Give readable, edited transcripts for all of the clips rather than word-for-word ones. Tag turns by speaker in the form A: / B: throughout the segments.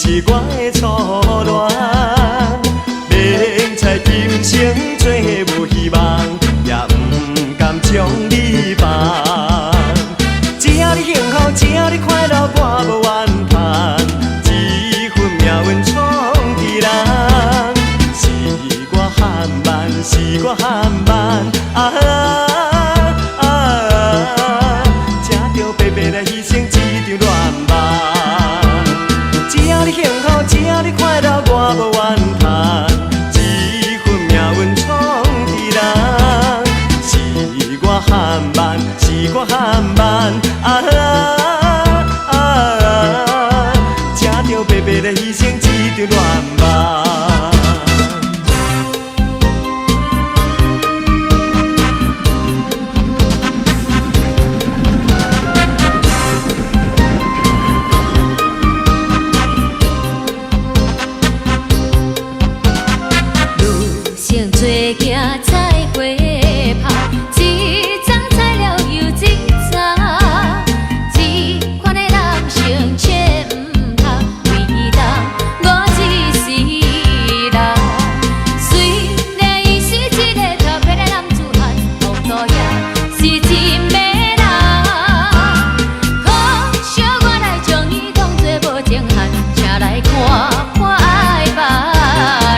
A: 是我的初恋。明知今生做无希望，也不甘将你放。只要你幸福，只要你快乐，我无怨叹。一份命运闯伫人，是我含慢，是我含慢。才着白白来牺牲一场恋梦。只要你幸福，只要你快乐，我无怨叹。一份命运闯伫人，是我含慢，是我含慢。才着白白来牺牲一场恋梦。
B: 成做行菜花炮，一丛菜了又一丛。这款的人生切唔通为人我一世人。虽然伊是一个特别的男子汉，糊涂也是真迷人。可惜我来将伊当作无情汉，请来看我爱别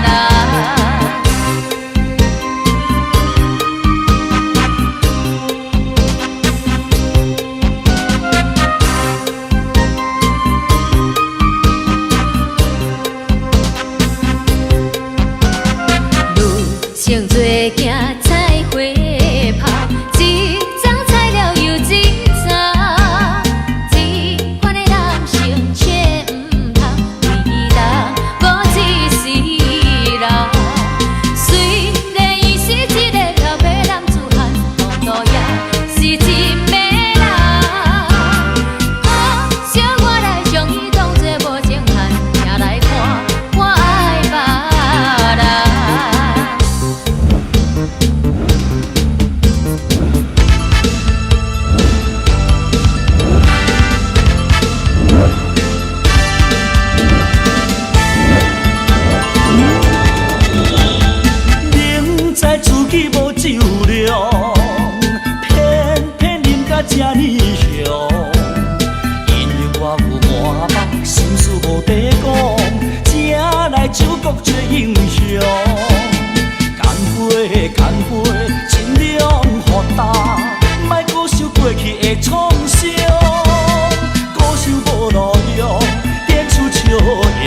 B: 人。成做行菜花炮，一丛菜了又一丛。这款的人生切唔通为人我一世人。虽然伊是一个特别男子汉，糊涂也是真迷人。可惜我来将伊当作无情汉，请来看我爱别人。
C: 明知自己无酒量，偏偏啉甲这呢香。因为我有满腹心事无地讲，才来酒国做英雄。干杯，干杯，尽量豁达，莫搁想过去的创伤。高想无路用，点出笑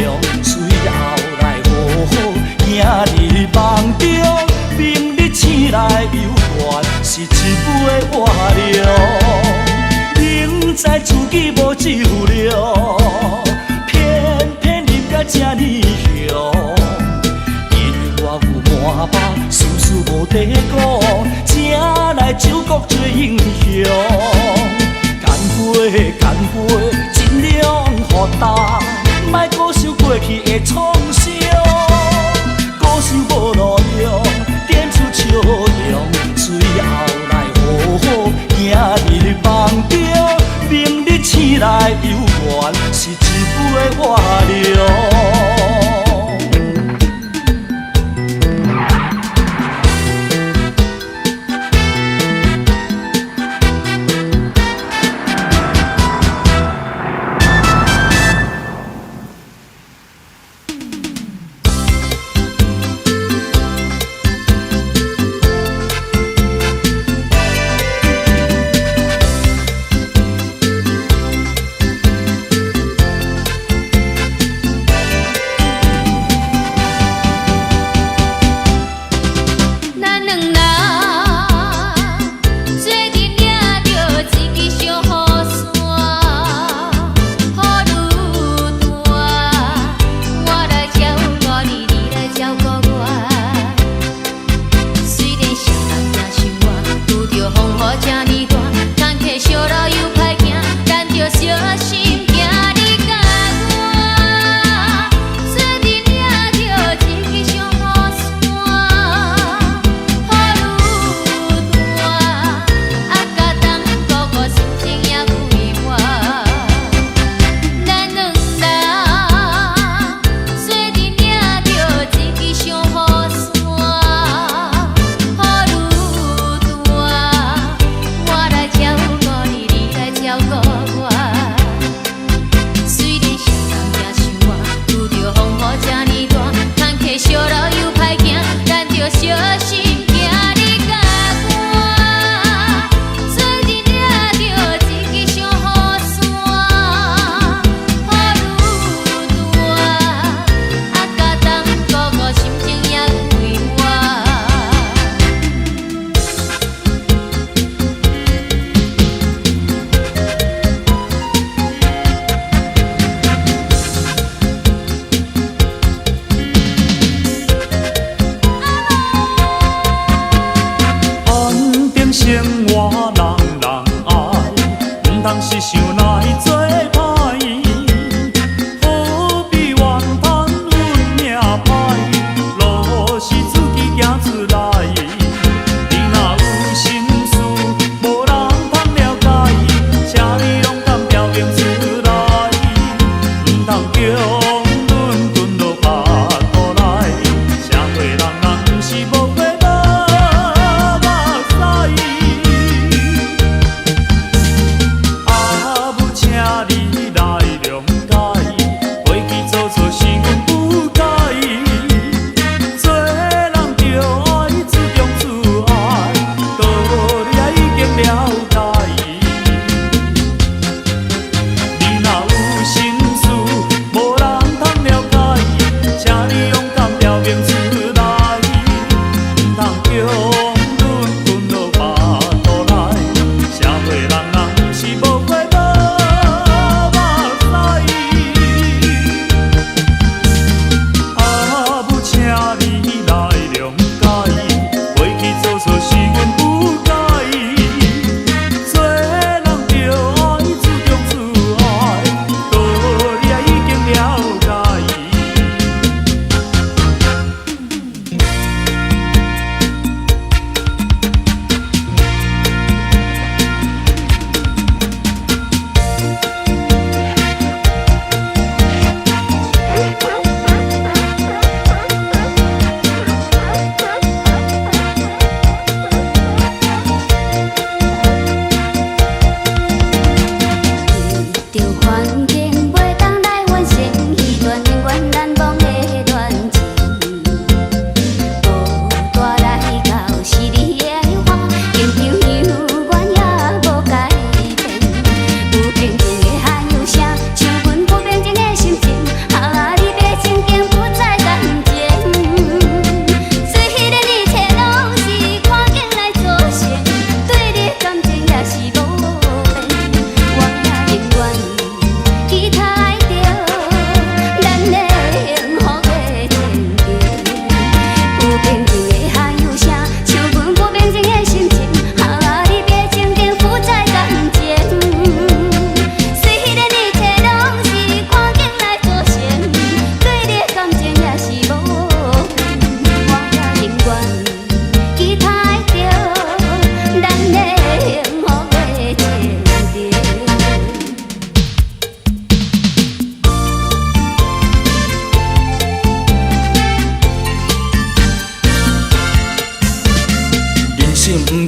C: 容，随后来好好行入梦中。明日醒来犹原是一杯活量。明知自己无酒量，偏偏啉甲这呢香。因为我有满腹心事无地讲，才来酒国做英雄。干杯，干杯，尽量豁达，莫搁想过去的创伤。高想无路用，点出笑容，随后来好好行入梦中。明日醒来犹原是一杯活量。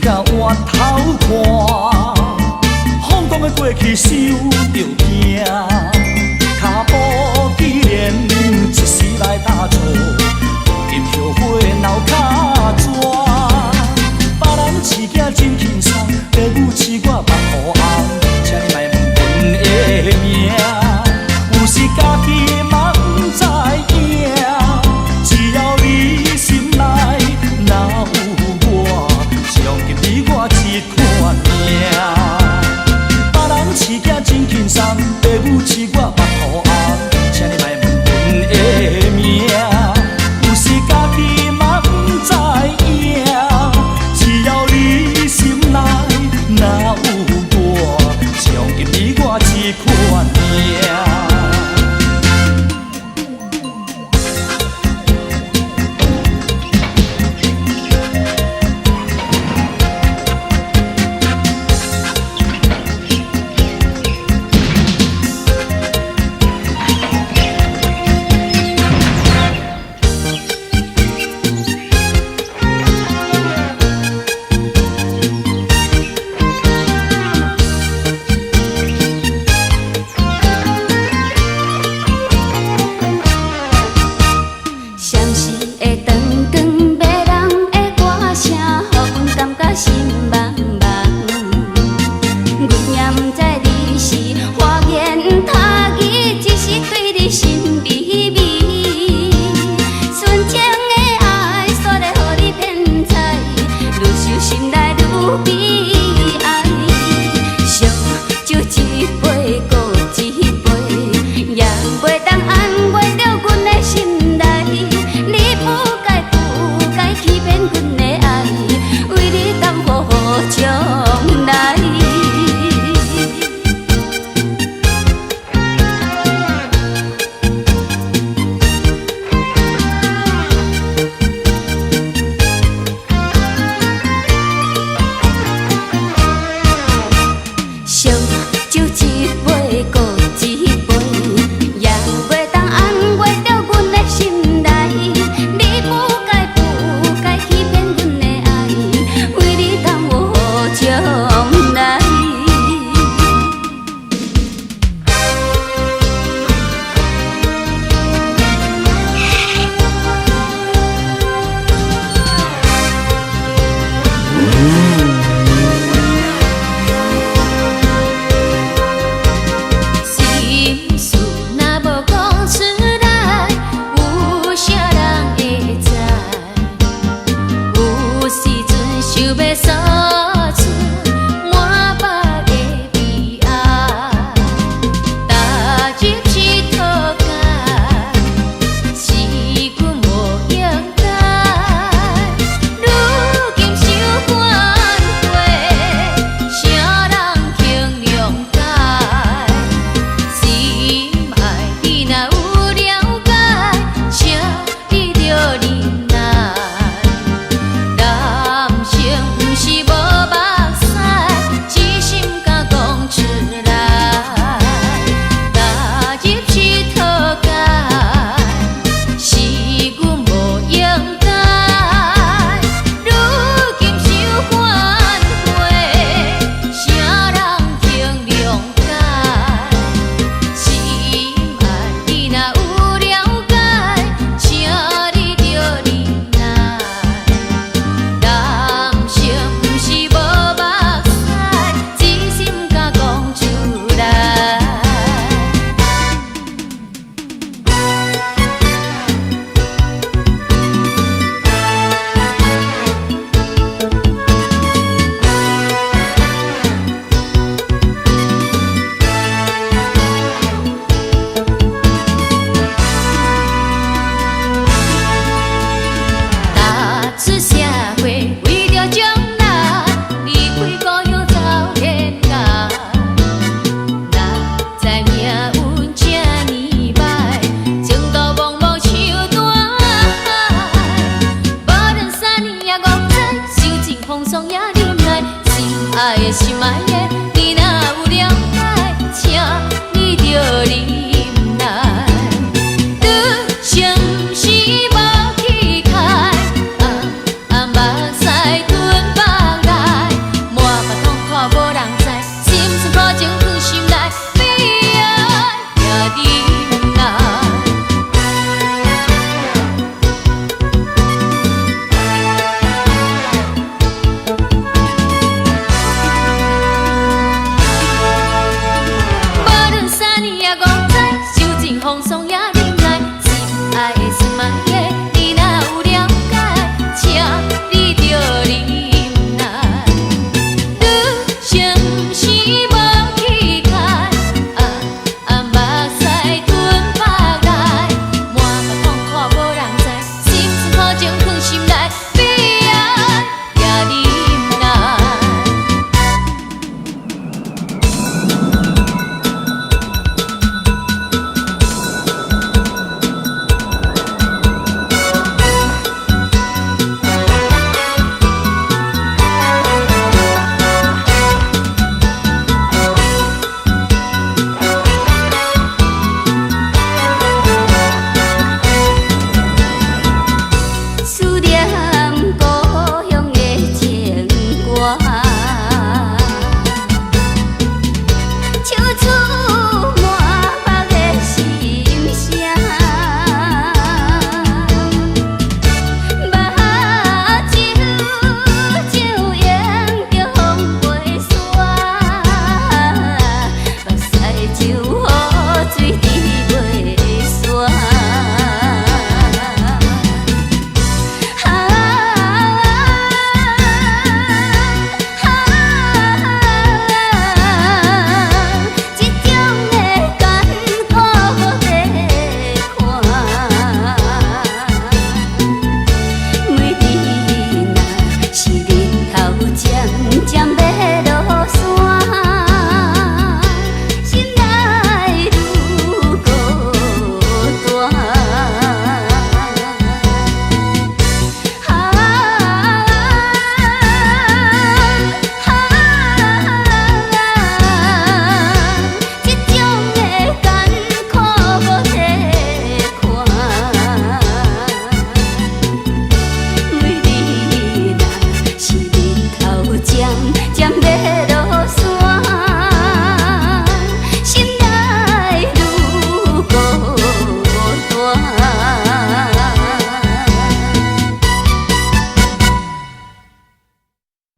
C: 到弯头看，风浪的过去想着惊。